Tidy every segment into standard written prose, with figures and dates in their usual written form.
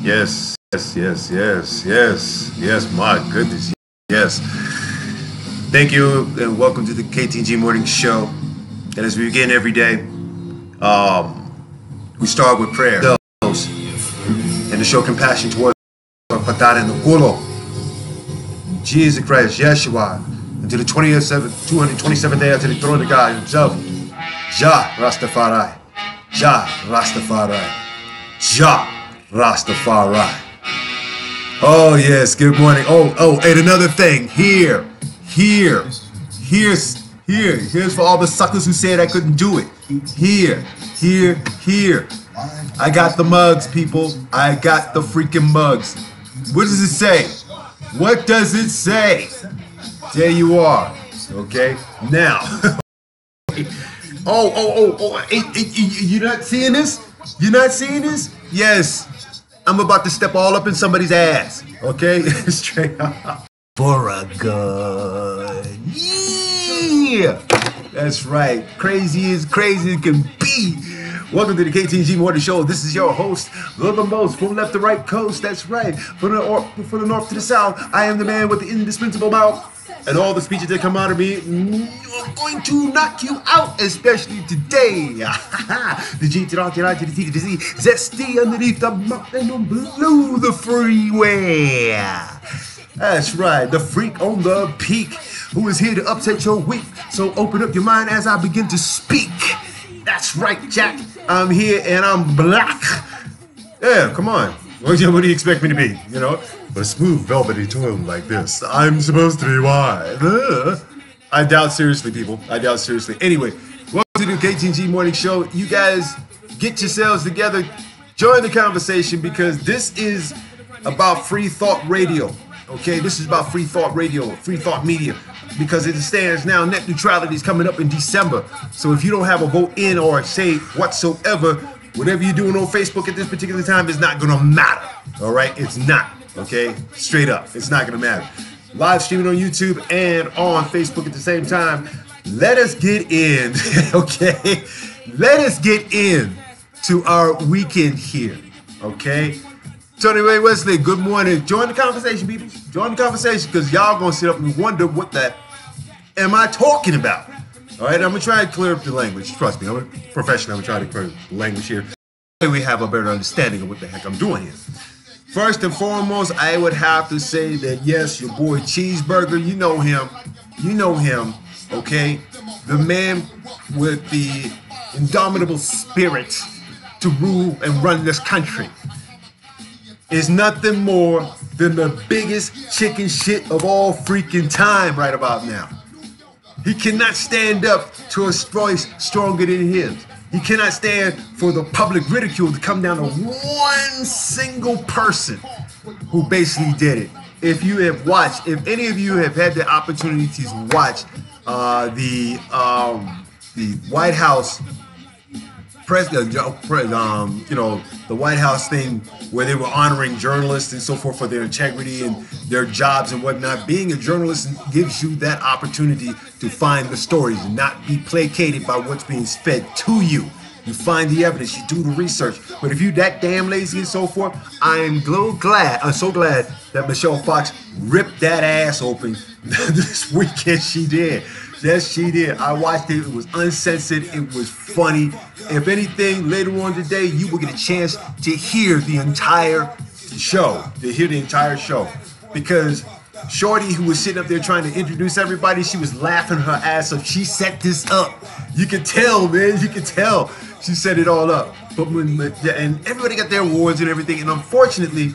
Yes, my goodness. Yes. Thank you and welcome to the KTNG Morning Show. And as we begin every day, we start with prayer. And to show compassion towards our Patar and the Gulo. Jesus Christ, Yeshua, until the 227th day after the throne of God himself. Jah Rastafari. Jah Rastafari. Jah Rastafari. Oh yes, good morning. Oh, and another thing. Here's for all the suckers who said I couldn't do it. Here. I got the mugs, people. I got the freaking mugs. What does it say? What does it say? There you are. Okay. Now. You're not seeing this? You're not seeing this? Yes. I'm about to step all up in somebody's ass. Okay? Straight up. For a gun. Yeah. That's right. Crazy as crazy can be. Welcome to the KTNG Morning Show. This is your host, the most from left to right coast. That's right. From the north to the south, I am the man with the indispensable mouth. And all the speeches that come out of me are going to knock you out, especially today. The G to the R to the I to the T to the Z, zesty underneath the mountain on blue the freeway. That's right, the freak on the peak who is here to upset your week. So open up your mind as I begin to speak. That's right, Jack. I'm here and I'm black. Yeah, come on. What do you expect me to be? You know, a smooth velvety tone like this. I'm supposed to be wide. I doubt seriously, people. I doubt seriously. Anyway, welcome to the KTNG Morning Show. You guys get yourselves together. Join the conversation because this is about free thought radio. Okay, this is about free thought radio, free thought media. Because as it stands now, net neutrality is coming up in December. So if you don't have a vote in or say whatsoever, whatever you're doing on Facebook at this particular time is not going to matter. All right? It's not. Okay? Straight up. It's not going to matter. Live streaming on YouTube and on Facebook at the same time. Let us get in. Okay? Let us get in to our weekend here. Okay? Tony Ray Wesley, good morning. Join the conversation, people. Join the conversation because y'all going to sit up and wonder what the am I talking about? All right, I'm going to try to clear up the language. Trust me, I'm a professional. I'm going to try to clear up the language here. We have a better understanding of what the heck I'm doing here. First and foremost, I would have to say that, yes, your boy Cheeseburger, you know him, okay? The man with the indomitable spirit to rule and run this country is nothing more than the biggest chicken shit of all freaking time right about now. He cannot stand up to a voice stronger than his. He cannot stand for the public ridicule to come down to one single person who basically did it. If you have watched, if any of you have had the opportunity to watch the White House the White House thing where they were honoring journalists and so forth for their integrity and their jobs and whatnot. Being a journalist gives you that opportunity to find the stories and not be placated by what's being fed to you. You find the evidence, you do the research. But if you're that damn lazy and so forth, I'm so glad that Michelle Fox ripped that ass open this weekend. She did. Yes, she did. I watched it. It was uncensored. It was funny. If anything, later on today, you will get a chance to hear the entire show. Because Shorty, who was sitting up there trying to introduce everybody, she was laughing her ass off. She set this up. You could tell, man. You could tell. She set it all up. And everybody got their awards and everything. And unfortunately,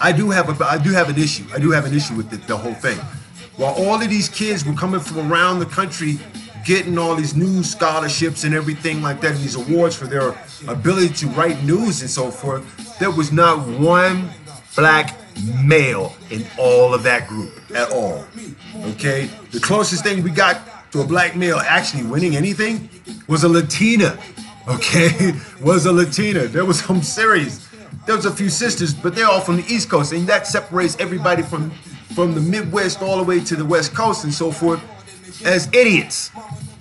I do have an issue. I do have an issue with the whole thing. While all of these kids were coming from around the country getting all these news scholarships and everything like that, and these awards for their ability to write news and so forth, there was not one black male in all of that group at all. Okay? The closest thing we got to a black male actually winning anything was a Latina. Okay? Was a Latina. There was some serious. There was a few sisters, but they're all from the East Coast, and that separates everybody from the Midwest all the way to the West Coast and so forth as idiots.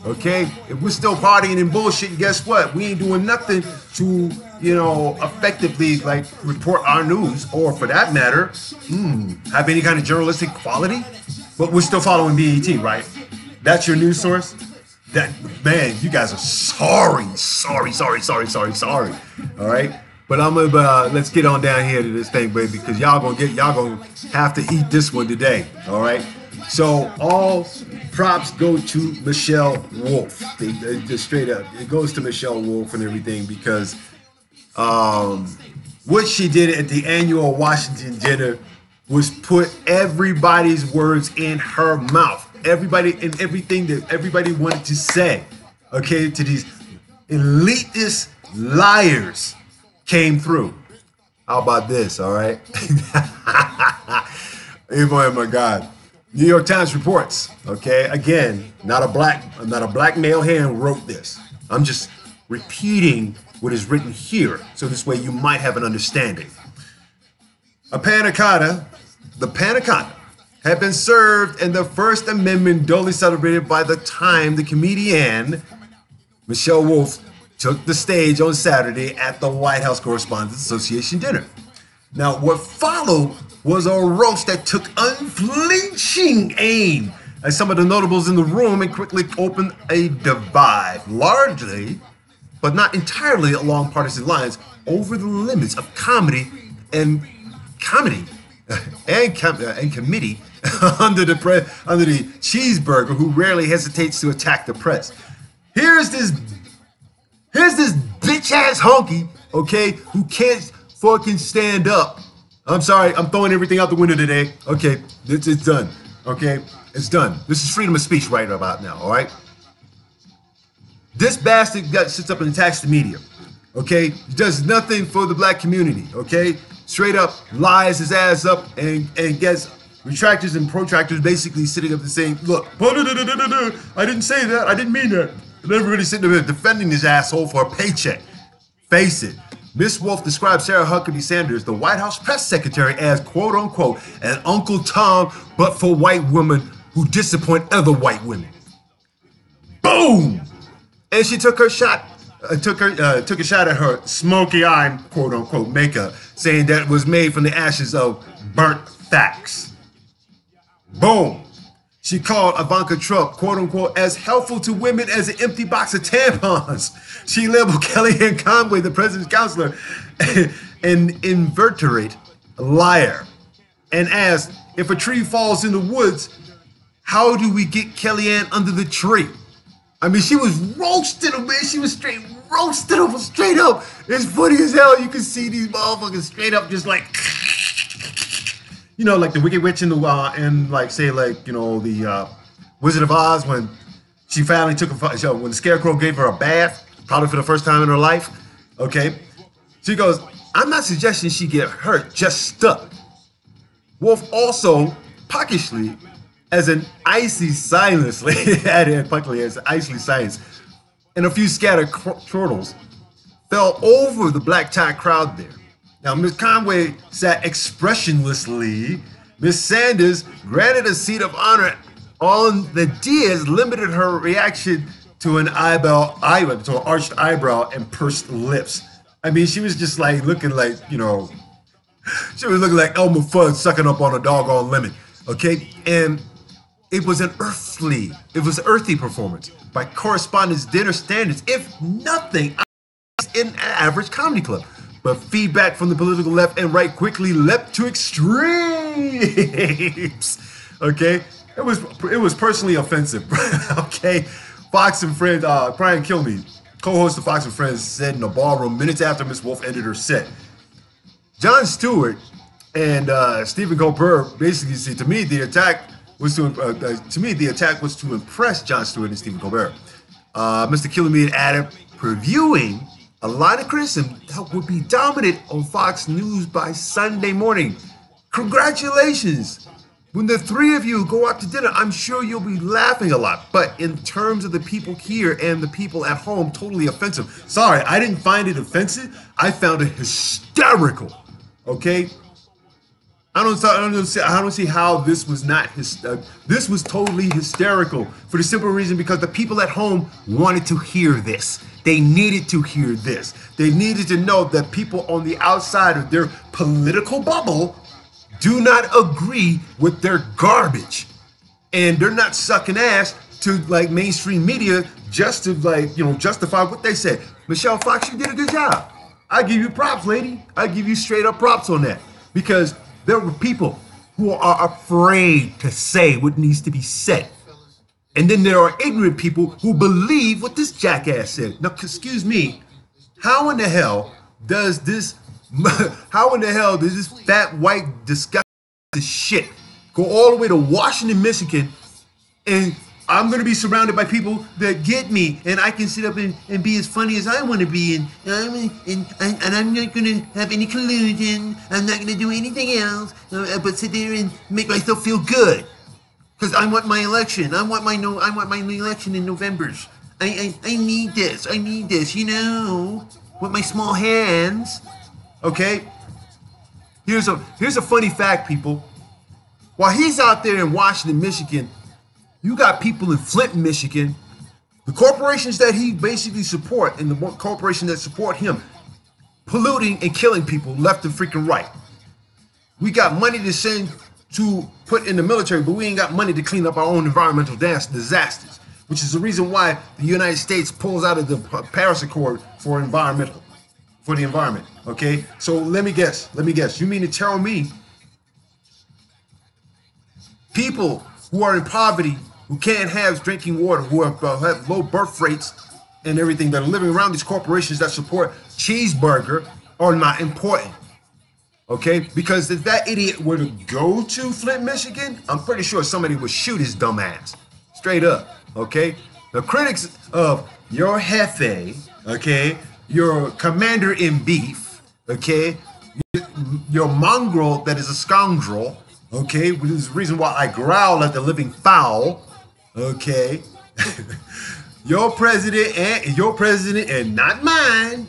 Okay? If we're still partying and bullshit, guess what? We ain't doing nothing to effectively like report our news, or for that matter, have any kind of journalistic quality. But we're still following BET, right? That's your news source. That, man, you guys are sorry. All right, but I'm gonna let's get on down here to this thing, baby, because y'all gonna have to eat this one today. All right. So all props go to Michelle Wolf. They just straight up, it goes to Michelle Wolf and everything, because what she did at the annual Washington dinner was put everybody's words in her mouth. Everybody and everything that everybody wanted to say, okay, to these elitist liars came through. How about this, all right? Oh my God. New York Times reports, okay, again, not a black male hand wrote this. I'm just repeating what is written here, so this way you might have an understanding. The panna cotta had been served, and the First Amendment duly celebrated by the time the comedian Michelle Wolf took the stage on Saturday at the White House Correspondents Association dinner. Now, what followed was a roast that took unflinching aim at some of the notables in the room and quickly opened a divide, largely, but not entirely along partisan lines, over the limits of comedy and committee under the cheeseburger, who rarely hesitates to attack the press. Here's this bitch ass honky, okay, who can't fucking stand up. I'm sorry, I'm throwing everything out the window today. Okay, it's done. Okay, it's done. This is freedom of speech right about now, all right? This bastard sits up and attacks the media, okay? He does nothing for the black community, okay? Straight up lies his ass up and gets retractors and protractors basically sitting up and saying, look, I didn't say that, I didn't mean that. And everybody's sitting there defending his asshole for a paycheck. Face it. Miss Wolf described Sarah Huckabee Sanders, the White House press secretary, as quote unquote an Uncle Tom, but for white women who disappoint other white women. Boom! And she took a shot at her smoky eye, quote unquote, makeup, saying that it was made from the ashes of burnt facts. Boom! She called Ivanka Trump, quote unquote, as helpful to women as an empty box of tampons. She labeled Kellyanne Conway, the president's counselor, an inveterate liar, and asked, if a tree falls in the woods, how do we get Kellyanne under the tree? I mean, she was roasting him, man. She was straight roasting him straight up. It's funny as hell. You can see these motherfuckers straight up just like, you know, like the Wicked Witch in the like say like, you know, the Wizard of Oz, when she finally took when the Scarecrow gave her a bath, probably for the first time in her life. Okay, she goes, I'm not suggesting she get hurt, just stuck. Wolf also puckishly, as an icy silence, and a few scattered chortles fell over the black tie crowd there. Now, Ms. Conway sat expressionlessly. Ms. Sanders, granted a seat of honor on the dais, limited her reaction to an arched eyebrow and pursed lips. I mean, she was just like looking like, you know, she was looking like Elmer Fudd sucking up on a doggone lemon. Okay, and it was an earthy performance by correspondence dinner standards, if nothing, in an average comedy club. But feedback from the political left and right quickly leapt to extremes. Okay, it was personally offensive. Okay, Fox and Friends, Brian Kilmeade, co-host of Fox and Friends, said in the ballroom minutes after Miss Wolf ended her set, Jon Stewart and Stephen Colbert basically said, to me the attack was to impress Jon Stewart and Stephen Colbert. Mr. Kilmeade added, previewing a line of criticism that would be dominant on Fox News by Sunday morning. Congratulations. When the three of you go out to dinner, I'm sure you'll be laughing a lot. But in terms of the people here and the people at home, totally offensive. Sorry, I didn't find it offensive. I found it hysterical. Okay? I don't see how this was not this was totally hysterical for the simple reason because the people at home wanted to hear this. They needed to hear this. They needed to know that people on the outside of their political bubble do not agree with their garbage, and they're not sucking ass to like mainstream media just to like justify what they said. Michelle Fox, you did a good job. I give you props, lady. I give you straight up props on that because there were people who are afraid to say what needs to be said. And then there are ignorant people who believe what this jackass said. Now, excuse me, how in the hell does this fat, white, disgusting shit go all the way to Washington, Michigan, and I'm going to be surrounded by people that get me, and I can sit up and be as funny as I want to be, and I'm not going to have any collusion. I'm not going to do anything else but sit there and make myself feel good. Because I want my election. I want my election in November. I need this. I need this, with my small hands. Okay? Here's a funny fact, people. While he's out there in Washington, Michigan, you got people in Flint, Michigan, the corporations that he basically support and the corporations that support him, polluting and killing people left and freaking right. We got money to send to put in the military, but we ain't got money to clean up our own environmental disasters, which is the reason why the United States pulls out of the Paris Accord for the environment. Okay, so let me guess. You mean to tell me people who are in poverty, who can't have drinking water, who have low birth rates and everything, that are living around these corporations that support cheeseburger are not important? Okay, because if that idiot were to go to Flint, Michigan, I'm pretty sure somebody would shoot his dumb ass. Straight up, okay? The critics of your jefe, okay, your commander-in-beef, okay, your mongrel that is a scoundrel, okay, which is the reason why I growl at the living fowl, okay? your president and not mine,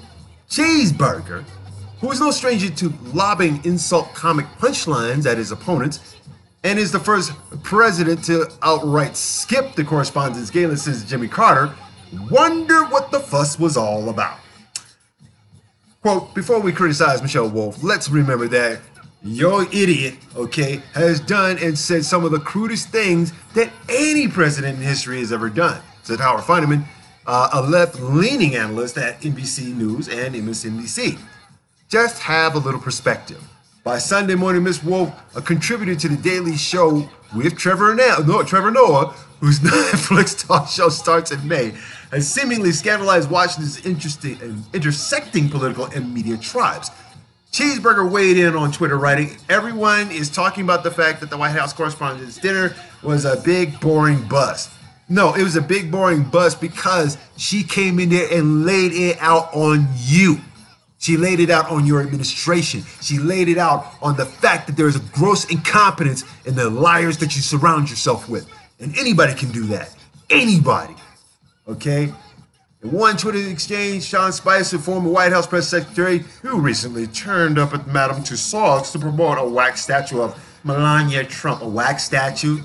Cheeseburger, who is no stranger to lobbing insult comic punchlines at his opponents, and is the first president to outright skip the correspondence gala since Jimmy Carter, wonder what the fuss was all about. Quote, before we criticize Michelle Wolf, let's remember that your idiot, okay, has done and said some of the crudest things that any president in history has ever done, said Howard Feineman, a left-leaning analyst at NBC News and MSNBC. Just have a little perspective. By Sunday morning, Miss Wolf, a contributor to The Daily Show with Trevor Noah, whose Netflix talk show starts in May, has seemingly scandalized Washington's intersecting political and media tribes. Cheeseburger weighed in on Twitter, writing, everyone is talking about the fact that the White House Correspondents' Dinner was a big, boring bust. No, it was a big, boring bust because she came in there and laid it out on you. She laid it out on your administration. She laid it out on the fact that there is a gross incompetence in the liars that you surround yourself with. And anybody can do that. Anybody. Okay? In one Twitter exchange, Sean Spicer, former White House press secretary, who recently turned up at Madame Tussauds to promote a wax statue of Melania Trump. A wax statue?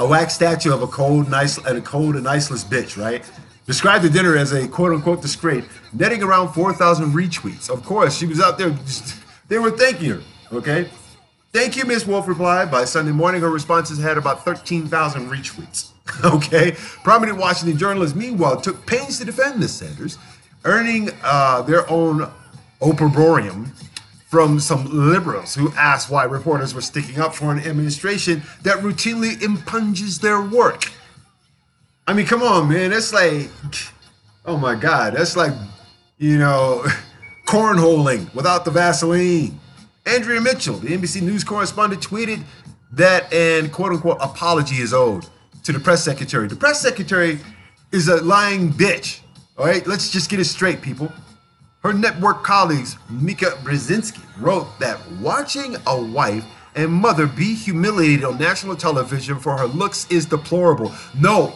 A wax statue of a cold and iceless bitch, right? Described the dinner as a quote-unquote disgrace, netting around 4,000 retweets. Of course, she was out there, they were thanking her, okay? Thank you, Miss Wolf replied. By Sunday morning, her responses had about 13,000 retweets, okay? Prominent Washington journalists, meanwhile, took pains to defend the Sanders, earning their own opprobrium from some liberals who asked why reporters were sticking up for an administration that routinely impugns their work. I mean, come on, man. That's like, oh my God. That's like, cornholing without the Vaseline. Andrea Mitchell, the NBC News correspondent, tweeted that an quote-unquote apology is owed to the press secretary. The press secretary is a lying bitch. All right, let's just get it straight, people. Her network colleagues, Mika Brzezinski, wrote that watching a wife and mother be humiliated on national television for her looks is deplorable. No.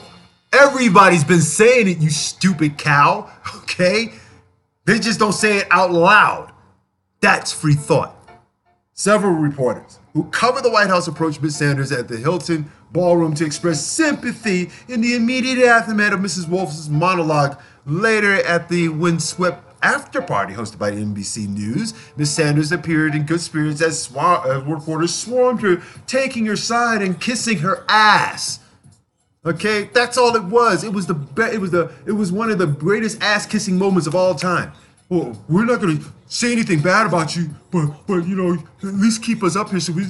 Everybody's been saying it, you stupid cow, okay? They just don't say it out loud. That's free thought. Several reporters who covered the White House approached Ms. Sanders at the Hilton Ballroom to express sympathy in the immediate aftermath of Mrs. Wolf's monologue. Later at the windswept after party hosted by NBC News, Ms. Sanders appeared in good spirits as reporters swarmed her, taking her side and kissing her ass. Okay, that's all it was. It was one of the greatest ass-kissing moments of all time. Well, we're not going to say anything bad about you, but you know, at least keep us up here so we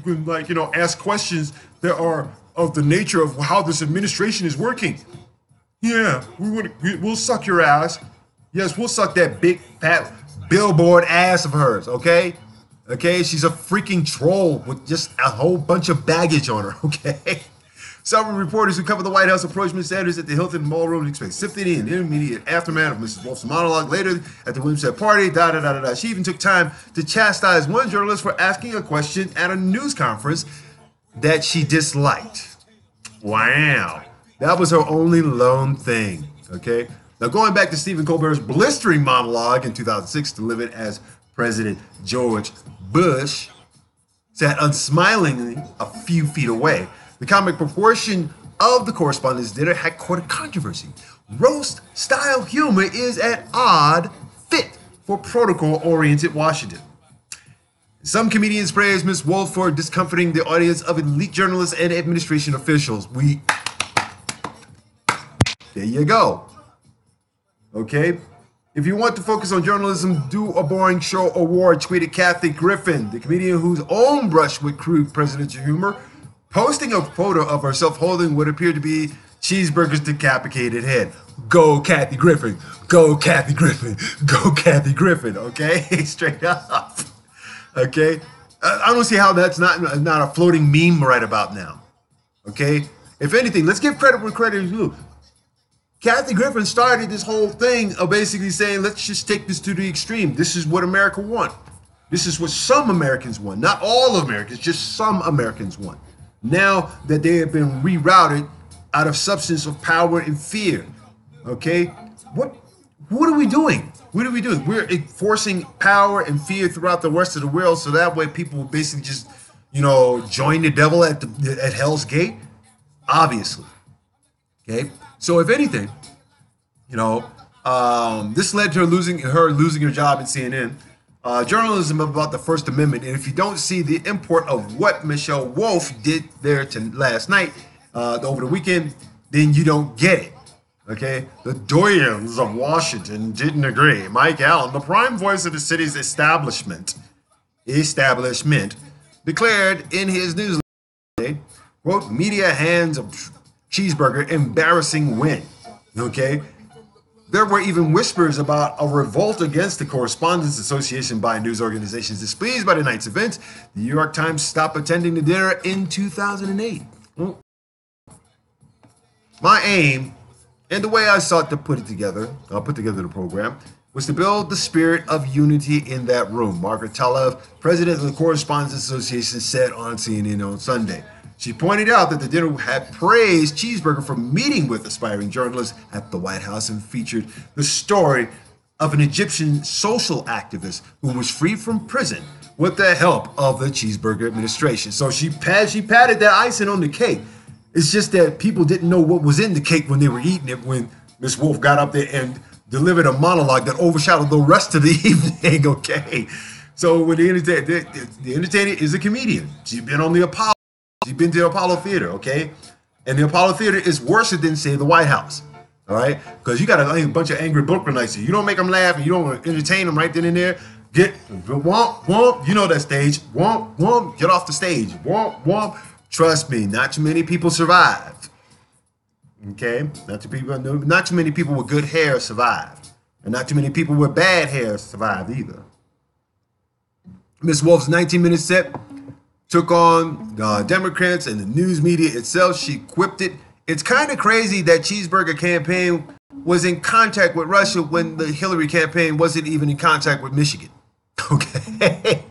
can, like, you know, ask questions that are of the nature of how this administration is working. Yeah, we'll suck your ass. Yes, we'll suck that big fat billboard ass of hers. Okay, she's a freaking troll with just a whole bunch of baggage on her. Okay. Several reporters who covered the White House approached Ms. Sanders at the Hilton Ballroom to express sympathy in the immediate aftermath of Mrs. Wolf's monologue. Later at the windswept party, She even took time to chastise one journalist for asking a question at a news conference that she disliked. Wow. That was her only lone thing, okay? Now, going back to Stephen Colbert's blistering monologue in 2006, delivered as President George Bush sat unsmilingly a few feet away. The comic proportion of the correspondence' dinner had caught a controversy. Roast-style humor is an odd fit for protocol-oriented Washington. Some comedians praised Ms. Wolf for discomforting the audience of elite journalists and administration officials. There you go. Okay? If you want to focus on journalism, do a boring show award, tweeted Kathy Griffin, the comedian whose own brush with crude presidential humor, posting a photo of herself holding what appeared to be Cheeseburger's decapitated head. Go Kathy Griffin. Go Kathy Griffin. Go Kathy Griffin. Okay? Straight up. Okay? I don't see how that's not a floating meme right about now. Okay? If anything, let's give credit where credit is due. Kathy Griffin started this whole thing of basically saying, let's just take this to the extreme. This is what America wants. This is what some Americans want. Not all Americans, just some Americans want. Now that they have been rerouted out of substance of power and fear. Okay? What are we doing? What are we doing? We're enforcing power and fear throughout the rest of the world so that way people will basically just, you know, join the devil at Hell's Gate? Obviously. Okay? So if anything, you know, this led to her losing her job at CNN. Journalism about the First Amendment, and if you don't see the import of what Michelle Wolf did there last night, over the weekend, then you don't get it. Okay, the doyens of Washington didn't agree. Mike Allen, the prime voice of the city's establishment, declared in his newsletter, quote, "Media hands a cheeseburger, embarrassing win." Okay. There were even whispers about a revolt against the Correspondents Association by news organizations displeased by the night's events. The New York Times stopped attending the dinner in 2008. My aim, and the way I sought to put together the program, was to build the spirit of unity in that room, Margaret Talev, president of the Correspondents Association, said on CNN on Sunday. She pointed out that the dinner had praised Cheeseburger for meeting with aspiring journalists at the White House and featured the story of an Egyptian social activist who was freed from prison with the help of the Cheeseburger administration. So she patted that icing on the cake. It's just that people didn't know what was in the cake when they were eating it when Miss Wolf got up there and delivered a monologue that overshadowed the rest of the evening, okay? So when the entertainer is a comedian. She's been on the Apollo. She's been to the Apollo Theater, okay? And the Apollo Theater is worse than, say, the White House, all right? Because you got a bunch of angry Brooklynites. You don't make them laugh and you don't entertain them right then and there. Get, womp, womp, you know that stage. Womp, womp, get off the stage. Womp, womp. Trust me, not too many people survived, okay? Not too many people with good hair survived. And not too many people with bad hair survived either. Miss Wolf's 19-minute set took on Democrats and the news media itself. She quipped it. It's kind of crazy that Cheeseburger campaign was in contact with Russia when the Hillary campaign wasn't even in contact with Michigan. Okay.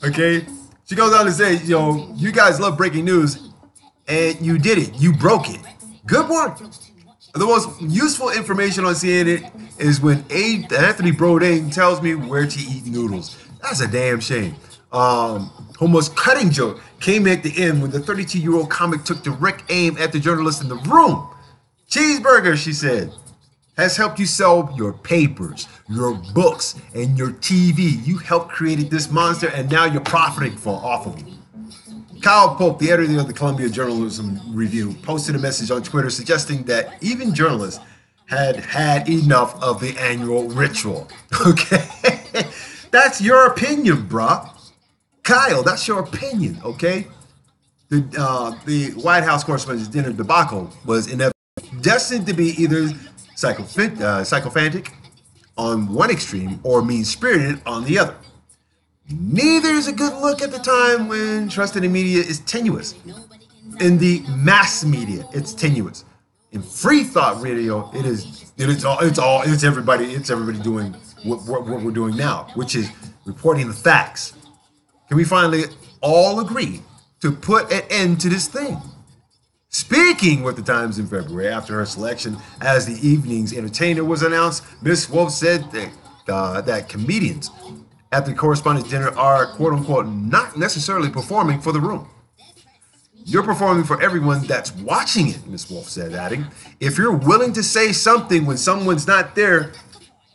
Okay. She goes on to say, you know, you guys love breaking news and you did it. You broke it. Good work. The most useful information on CNN is when Anthony Bourdain tells me where to eat noodles. That's a damn shame. Her most cutting joke came at the end when the 32-year-old comic took direct aim at the journalist in the room. Cheeseburger, she said, has helped you sell your papers, your books, and your TV. You helped create this monster, and now you're profiting off of it. Kyle Pope, the editor of the Columbia Journalism Review, posted a message on Twitter suggesting that even journalists had had enough of the annual ritual. Okay? That's your opinion, bruh. Kyle, that's your opinion, okay? The White House correspondents' dinner debacle was inevitable, destined to be either psychophantic on one extreme or mean-spirited on the other. Neither is a good look at the time when trust in the media is tenuous. In the mass media, it's tenuous. In free thought radio, it's everybody doing what we're doing now, which is reporting the facts. Can we finally all agree to put an end to this thing? Speaking with the Times in February after her selection as the evening's entertainer was announced, Ms. Wolf said that comedians at the correspondence dinner are, quote unquote, not necessarily performing for the room. You're performing for everyone that's watching it, Ms. Wolf said, adding, if you're willing to say something when someone's not there,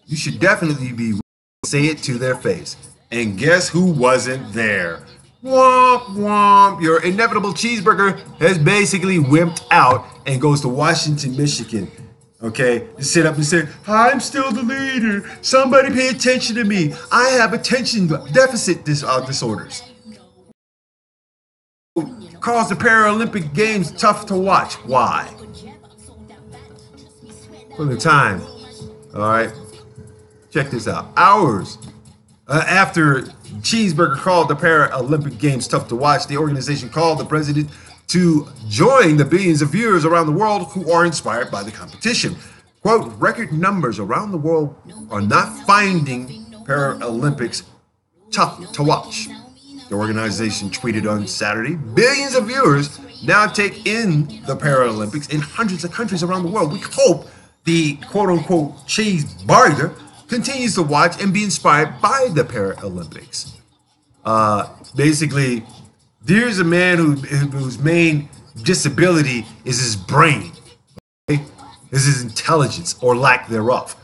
you should definitely be willing to say it to their face. And guess who wasn't there? Womp womp. Your inevitable cheeseburger has basically wimped out and goes to Washington, Michigan. Okay, to sit up and say, I'm still the leader. Somebody pay attention to me. I have attention deficit disorders. Calls the Paralympic Games tough to watch. Why? From the time. All right. Check this out. Hours after Cheeseburger called the Paralympic Games tough to watch, the organization called the president to join the billions of viewers around the world who are inspired by the competition. Quote, record numbers around the world are not finding Paralympics tough to watch. The organization tweeted on Saturday, billions of viewers now take in the Paralympics in hundreds of countries around the world. We hope the quote-unquote cheeseburger continues to watch and be inspired by the Paralympics. Basically, there's a man whose main disability is his brain, okay? Is his intelligence or lack thereof.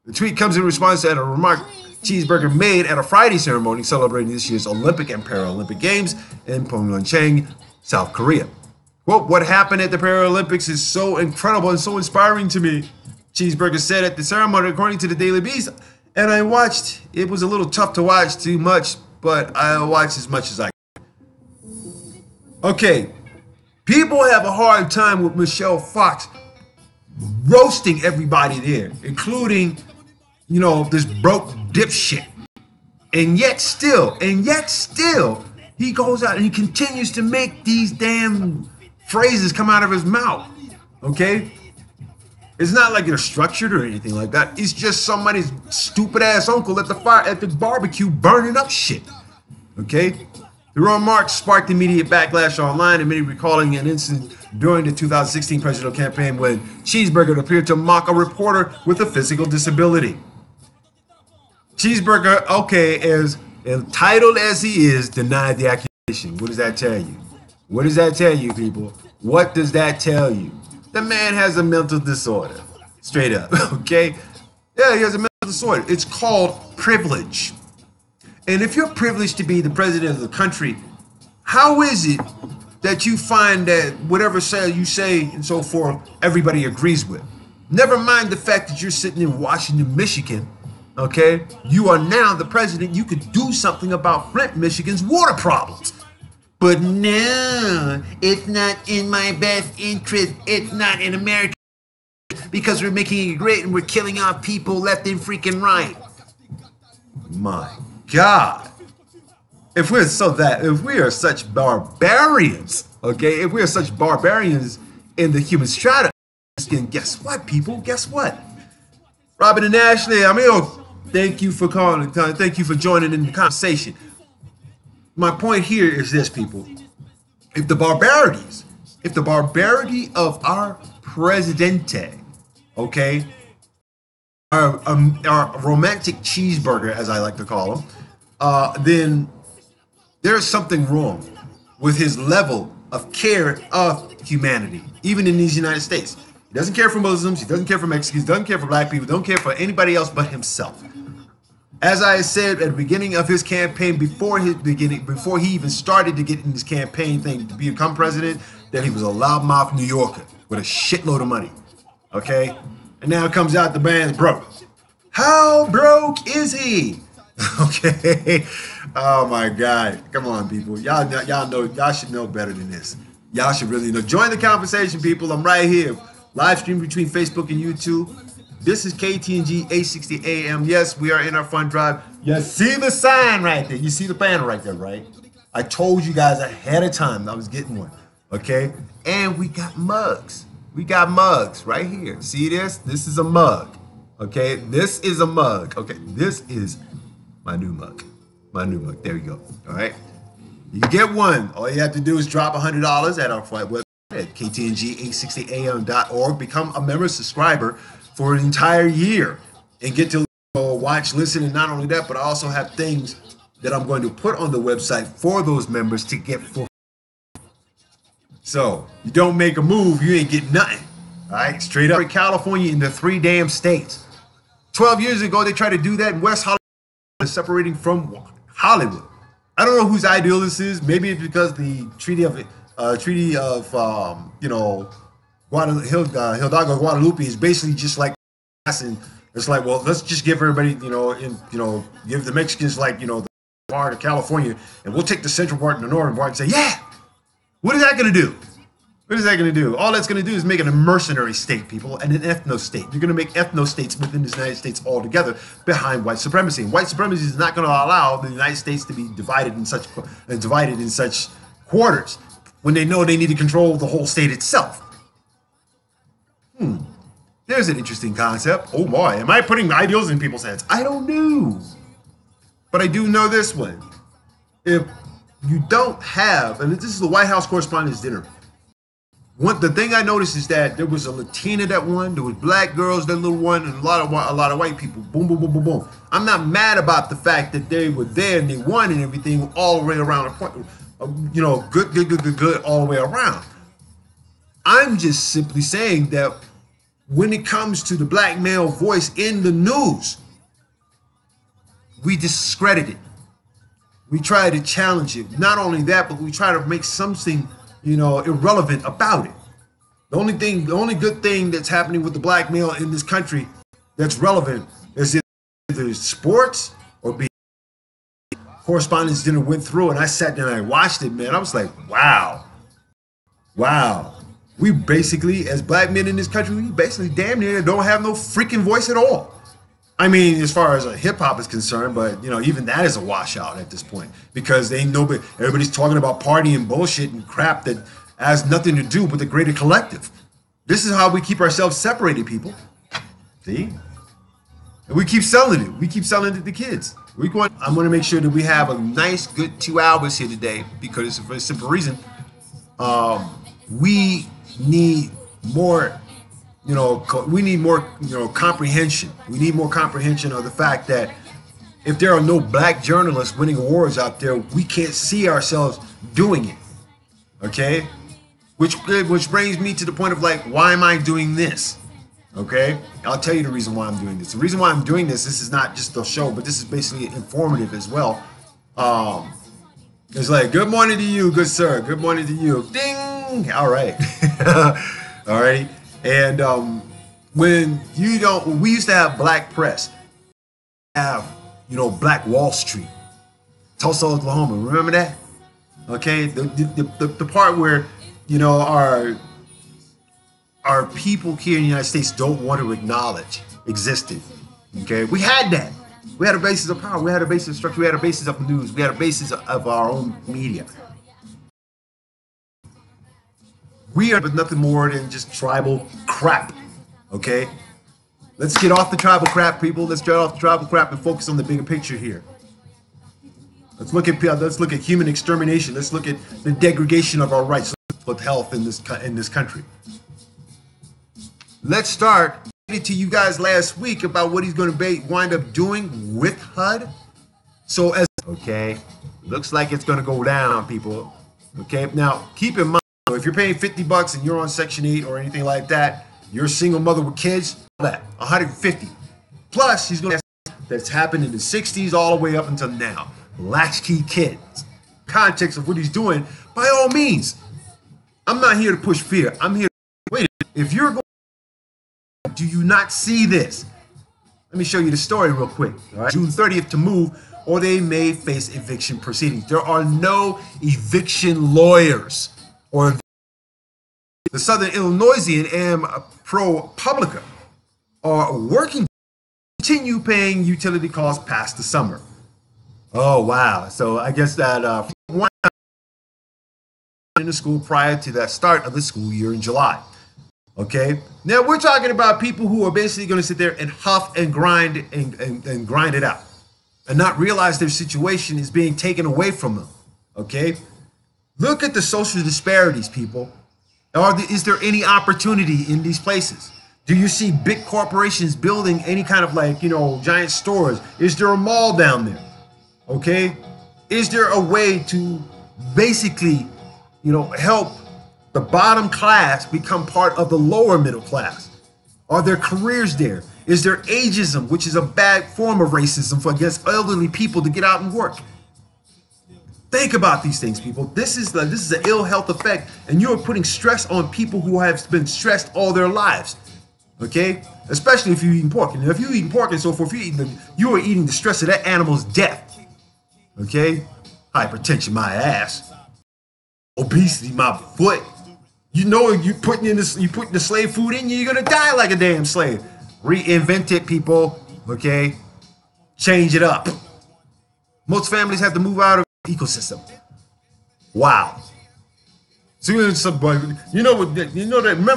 The tweet comes in response to a remark Cheeseburger made at a Friday ceremony celebrating this year's Olympic and Paralympic Games in Pyeongchang, South Korea. Quote, what happened at the Paralympics is so incredible and so inspiring to me, Cheeseburger said at the ceremony, according to the Daily Beast. And I watched. It was a little tough to watch too much, but I watched as much as I could. Okay, people have a hard time with Michelle Fox roasting everybody there, including, this broke dipshit. And yet still, he goes out and he continues to make these damn phrases come out of his mouth. Okay? It's not like they're structured or anything like that. It's just somebody's stupid ass uncle at the barbecue burning up shit. Okay? The remarks sparked immediate backlash online, and many recalling an incident during the 2016 presidential campaign when Cheeseburger appeared to mock a reporter with a physical disability. Cheeseburger, okay, as entitled as he is, denied the accusation. What does that tell you? What does that tell you, people? What does that tell you? The man has a mental disorder. Straight up, okay? Yeah, he has a mental disorder. It's called privilege. And if you're privileged to be the president of the country, how is it that you find that whatever you say and so forth, everybody agrees with? Never mind the fact that you're sitting in Washington, Michigan, okay? You are now the president. You could do something about Flint, Michigan's water problems. But no, it's not in my best interest. It's not in America because we're making it great and we're killing our people left and freaking right. My God. If we are such barbarians, okay, if we are such barbarians in the human strata, guess what, people? Guess what? Robin and Ashley, thank you for calling. Thank you for joining in the conversation. My point here is this, people. If the barbarity of our presidente, okay, our romantic cheeseburger, as I like to call him, then There's something wrong with his level of care of humanity, even in these United States. He doesn't care for Muslims, he doesn't care for Mexicans, he doesn't care for black people, he doesn't care for anybody else but himself. As I said at the beginning of his campaign, before he even started to get in this campaign thing to become president, that he was a loudmouth New Yorker with a shitload of money. Okay? And now it comes out the man's broke. How broke is he? Okay. Oh my God. Come on, people. Y'all know, y'all should know better than this. Y'all should really know. Join the conversation, people. I'm right here. Live stream between Facebook and YouTube. This is KTNG 860 AM. Yes, we are in our fund drive. You see the sign right there. You see the banner right there, right? I told you guys ahead of time that I was getting one. Okay? And we got mugs. We got mugs right here. See this? This is a mug. Okay? This is a mug. Okay? This is my new mug. My new mug. There you go. All right? You get one. All you have to do is drop $100 at our website at ktng860am.org. Become a member subscriber for an entire year and get to watch, listen, and not only that, but I also have things that I'm going to put on the website for those members to get for. So you don't make a move, you ain't getting nothing. All right, straight up. California in the 3 damn states. 12 years ago, they tried to do that in West Hollywood, separating from Hollywood. I don't know whose ideal this is. Maybe it's because the Treaty of Hidalgo Guadalupe is basically just like, and it's like, well, let's just give everybody, give the Mexicans like, the part of California, and we'll take the central part and the northern part and say, yeah, what is that going to do? What is that going to do? All that's going to do is make it a mercenary state, people, and an ethno state. You're going to make ethno states within the United States altogether behind white supremacy. And white supremacy is not going to allow the United States to be divided in such quarters when they know they need to control the whole state itself. There's an interesting concept. Oh boy, am I putting ideals in people's heads? I don't know. But I do know this one. If you don't have, and this is the White House Correspondents' Dinner, the thing I noticed is that there was a Latina that won, there was black girls that little one, and a lot of white people. Boom, boom, boom, boom, boom. I'm not mad about the fact that they were there and they won and everything all the way around the point. Good all the way around. I'm just simply saying that when it comes to the black male voice in the news, we discredit it. We try to challenge it. Not only that, but we try to make something, irrelevant about it. The only good thing that's happening with the black male in this country that's relevant is either sports or being. Correspondents' Dinner went through, and I sat there and I watched it, man. I was like, wow. We basically, as black men in this country, we basically damn near don't have no freaking voice at all. I mean, as far as hip hop is concerned, but even that is a washout at this point because everybody's talking about party and bullshit and crap that has nothing to do with the greater collective. This is how we keep ourselves separated, people. See? And we keep selling it. We keep selling it to the kids. I'm going to make sure that we have a nice, good 2 hours here today because for a simple reason. We need more, comprehension. We need more comprehension of the fact that if there are no black journalists winning awards out there, we can't see ourselves doing it. Okay? Which brings me to the point of why am I doing this? Okay? I'll tell you the reason why I'm doing this. The reason why I'm doing this is not just a show, but this is basically informative as well. It's like, good morning to you, good sir. Good morning to you. Ding! All right. All right. And when we used to have black press, Black Wall Street, Tulsa, Oklahoma. Remember that? Okay. The part where, our people here in the United States don't want to acknowledge existed. Okay. We had that. We had a basis of power. We had a basis of structure. We had a basis of news. We had a basis of our own media. We are nothing more than just tribal crap. Okay? Let's get off the tribal crap, people. Let's get off the tribal crap and focus on the bigger picture here. Let's look at human extermination. Let's look at the degradation of our rights with health in this country. Let's start to you guys last week about what he's going to wind up doing with HUD. So as Okay, looks like it's gonna go down, people. Okay, now keep in mind, if you're paying $50 and you're on Section 8 or anything like that, you're a single mother with kids, that 150. Plus, he's gonna that's happened in the 60s all the way up until now. Latchkey kids. Context of what he's doing, by all means. I'm not here to push fear. I'm here to wait. If you're going, do you not see this? Let me show you the story real quick. All right? June 30th to move, or they may face eviction proceedings. There are no eviction lawyers or the Southern Illinoisian and ProPublica are working to continue paying utility costs past the summer. Oh, wow. So I guess that one in the school prior to that start of the school year in July. Okay. Now we're talking about people who are basically going to sit there and huff and grind and grind it out and not realize their situation is being taken away from them. Okay. Look at the social disparities, people. Is there any opportunity in these places? Do you see big corporations building any kind of giant stores? Is there a mall down there? Okay. Is there a way to basically, help the bottom class become part of the lower middle class? Are there careers there? Is there ageism, which is a bad form of racism against elderly people to get out and work? Think about these things, people. This is an ill health effect, and you are putting stress on people who have been stressed all their lives. Okay, especially if you're eating pork. And if you're eating pork and so forth, you are eating the stress of that animal's death. Okay, hypertension, my ass. Obesity, my foot. You putting the slave food in you, you're gonna die like a damn slave. Reinvent it, people. Okay, change it up. Most families have to move out of the ecosystem. Wow. So remember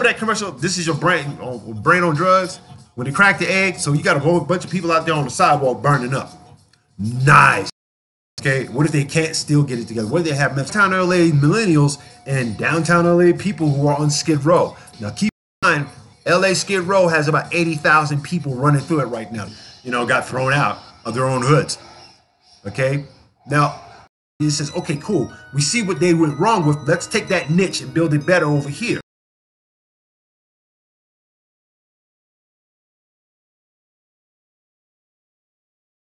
that commercial? This is your brain on drugs. When they crack the egg, so you got a whole bunch of people out there on the sidewalk burning up. Nice. Okay, what if they can't still get it together? What if they have downtown LA millennials and downtown LA people who are on Skid Row? Now keep in mind, LA Skid Row has about 80,000 people running through it right now. Got thrown out of their own hoods. Okay, now it says, okay, cool. We see what they went wrong with. Let's take that niche and build it better over here.